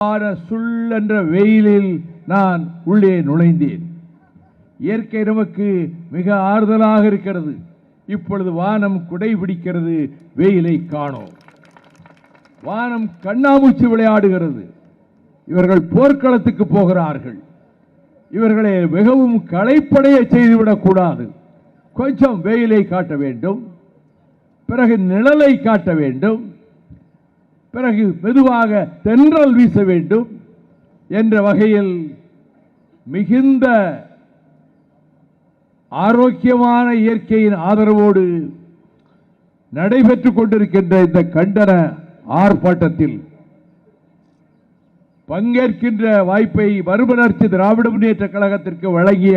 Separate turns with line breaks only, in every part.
சுள் என்ற வெயிலில் நான் உள்ளே நுழைந்தேன். இயற்கை நமக்கு மிக ஆறுதலாக இருக்கிறது. இப்பொழுது வானம் குடை பிடிக்கிறது, வெயிலை காணோம். வானம் கண்ணாமூச்சி விளையாடுகிறது. இவர்கள் போர்க்களத்துக்கு போகிறார்கள். இவர்களை மிகவும் களைப்படைய செய்துவிடக் கூடாது. கொஞ்சம் வெயிலை காட்ட வேண்டும், பிறகு நிழலை காட்ட வேண்டும், பிறகு மெதுவாக தென்றல் வீச வேண்டும் என்ற வகையில் மிகுந்த ஆரோக்கியமான இயற்கையின் ஆதரவோடு நடைபெற்றுக் கொண்டிருக்கின்ற இந்த கண்டன ஆர்ப்பாட்டத்தில் பங்கேற்கின்ற வாய்ப்பை மறுமலர்ச்சி திராவிட முன்னேற்ற கழகத்திற்கு வழங்கிய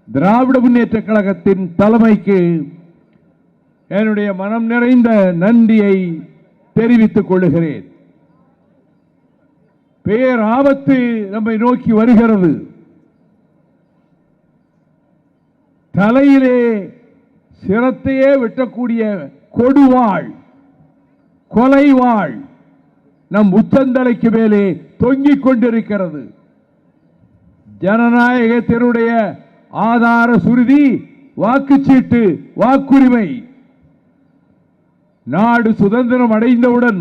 திராவிட முன்னேற்ற கழகத்தின் தலைமைக்கு என்னுடைய மனம் நிறைந்த நன்றியை தெரிவித்துக் கொள்ளுகிறேன். பேராபத்து நம்மை நோக்கி வருகிறது. தலையிலே சிரத்தையே வெட்டக்கூடிய கொடுவாள், கொலைவாள் நம் உச்சந்தலைக்கு மேலே தொங்கிக் கொண்டிருக்கிறது. ஜனநாயகத்தினுடைய ஆதார சுருதி வாக்குச்சீட்டு, வாக்குரிமை. நாடு சுதந்திரம் அடைந்தவுடன்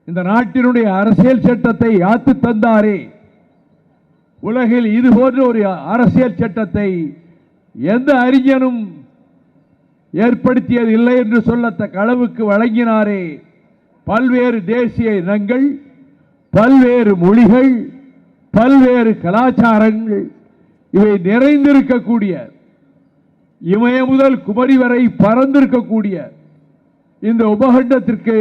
இந்த நாட்டினுடைய அரசியல் சட்டத்தை யாத்து தந்தாரே, உலகில் இது போன்ற ஒரு அரசியல் சட்டத்தை எந்த அறிஞனும் ஏற்படுத்தியது இல்லை என்று சொல்லத்தக்க அளவுக்கு வழங்கினாரே. பல்வேறு தேசிய இனங்கள், பல்வேறு மொழிகள், பல்வேறு கலாச்சாரங்கள் இவை நிறைந்திருக்கக்கூடிய, இமய முதல் குமரி வரை பறந்திருக்கக்கூடிய இந்த உபகண்டத்திற்கு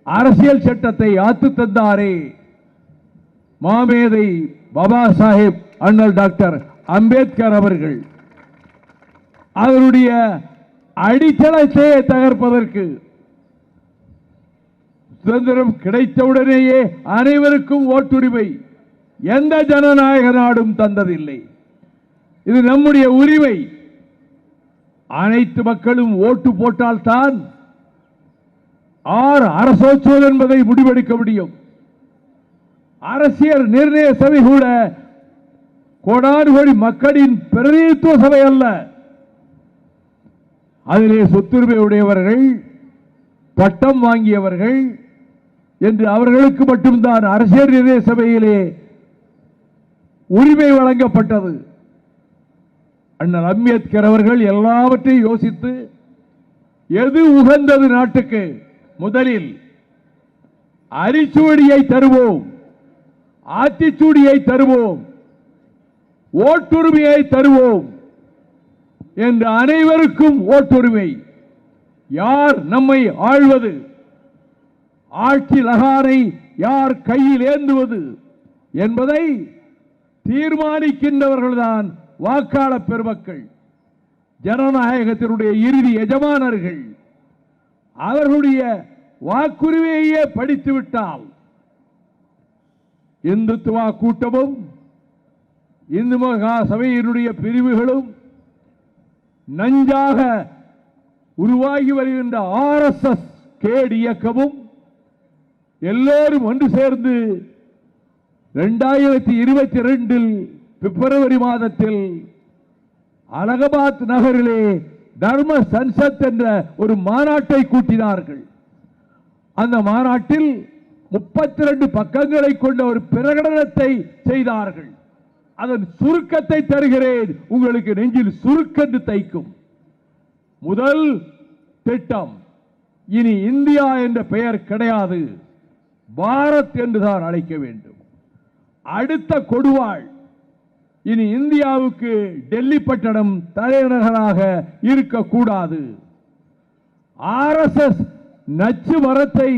அரசியல் சட்டத்தை யாத்து தந்தாரே மாமேதை பாபா சாஹேப் அண்ணல் டாக்டர் அம்பேத்கர் அவர்கள். அவருடைய அடித்தளத்தை தகர்ப்பதற்கு சுதந்திரம் கிடைத்தவுடனேயே அனைவருக்கும் ஓட்டுரிமை எந்த ஜனநாயக நாடும் தந்ததில்லை. இது நம்முடைய உரிமை. அனைத்து மக்களும் ஓட்டு போட்டால்தான் ஆர் அரசோச்சுவது என்பதை முடிவெடுக்க முடியும். அரசியல் நிர்ணய சபை கூட கோடானு கோடி மக்களின் பிரதிநிதித்துவ சபை அல்ல. அதிலே சொத்துரிமை உடையவர்கள், பட்டம் வாங்கியவர்கள் என்று அவர்களுக்கு மட்டும்தான் அரசியல் நிர்ணய சபையிலே உரிமை வழங்கப்பட்டது. அண்ணல் அம்பேத்கர் அவர்கள் எல்லாவற்றையும் யோசித்து எது உகந்தது நாட்டுக்கு, முதலில் அரிச்சுவடியை தருவோம், ஆத்திச்சூடியை தருவோம், ஓட்டுரிமையை தருவோம் என்று அனைவருக்கும் ஓட்டுரிமை. யார் நம்மை ஆள்வது, ஆட்சி லகானை யார் கையில் ஏந்துவது என்பதை தீர்மானிக்கின்றவர்கள்தான் வாக்காளர் பெருமக்கள், ஜனநாயகத்தினுடைய இறுதி எஜமானர்கள். அவர்களுடைய வாக்குரிமையே படித்துவிட்டால் இந்துத்துவா கூட்டமும் இந்து மகா சபையினுடைய பிரிவுகளும் நஞ்சாக உருவாகி வருகின்ற RSS கேடு இயக்கமும் எல்லோரும் ஒன்று சேர்ந்து 2022 பிப்ரவரி மாதத்தில் அலகாபாத் நகரிலே தர்ம சன்சத் என்ற ஒரு மாநாட்டை கூட்டினார்கள். அந்த மாநாட்டில் 32 பக்கங்களை கொண்ட ஒரு பிரகடனத்தை செய்தார்கள். அதன் சுருக்கத்தை தருகிறேன், உங்களுக்கு நெஞ்சில் சுருக்கென்று தைக்கும். முதல் திட்டம், இனி இந்தியா என்ற பெயர் கிடையாது, பாரத் என்றுதான் அழைக்க வேண்டும். அடுத்த கொடுவாள், இனி இந்தியாவுக்கு டெல்லி பட்டணம் தலைநகராக இருக்கக்கூடாது. RSS நச்சு மரத்தை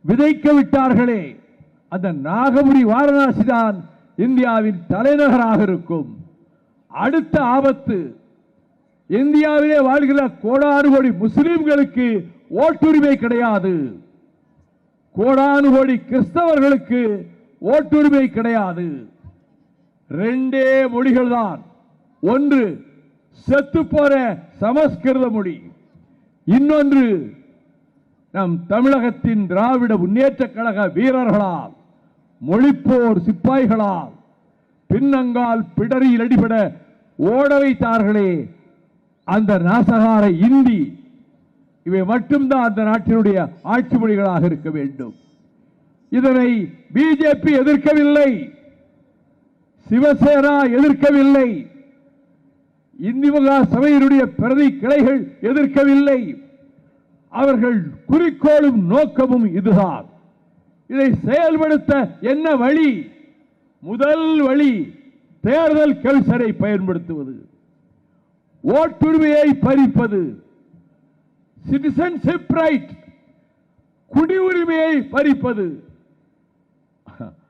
விதைக்க விட்டார்களே, அந்த நாகபுரி வாரணாசி தான் இந்தியாவின் தலைநகராக இருக்கும். அடுத்த ஆபத்து, இந்தியாவிலே வாழ்கிற கோடானு கோடி முஸ்லிம்களுக்கு ஓட்டுரிமை கிடையாது, கோடானு கோடி கிறிஸ்தவர்களுக்கு ஓட்டுரிமை கிடையாது. ரெண்டே மொழிகள் தான். ஒன்று செத்து போற சமஸ்கிருத மொழி, இன்னொன்று நம் தமிழகத்தின் திராவிட முன்னேற்ற கழக வீரர்களால், மொழிப்போர் சிப்பாய்களால் பின்னங்கால் பிடரியில் அடிபட ஓட வைத்தார்களே அந்த நாசகார இந்தி, இவை மட்டும்தான் அந்த நாட்டினுடைய ஆட்சி மொழிகளாக இருக்க வேண்டும். இதனை பிஜேபி எதிர்க்கவில்லை, சிவசேனா எதிர்க்கவில்லை, இந்தி மகா சபையினுடைய பிரதி கிளைகள் எதிர்க்கவில்லை. அவர்கள் குறிக்கோளும் நோக்கமும் இதுதான். இதை செயல்படுத்த என்ன வழி? முதல் வழி தேர்தல் கமிஷனை பயன்படுத்துவது, ஓட்டுரிமையை பறிப்பது, சிட்டிசன்ஷிப் ரைட் குடியுரிமையை பறிப்பது.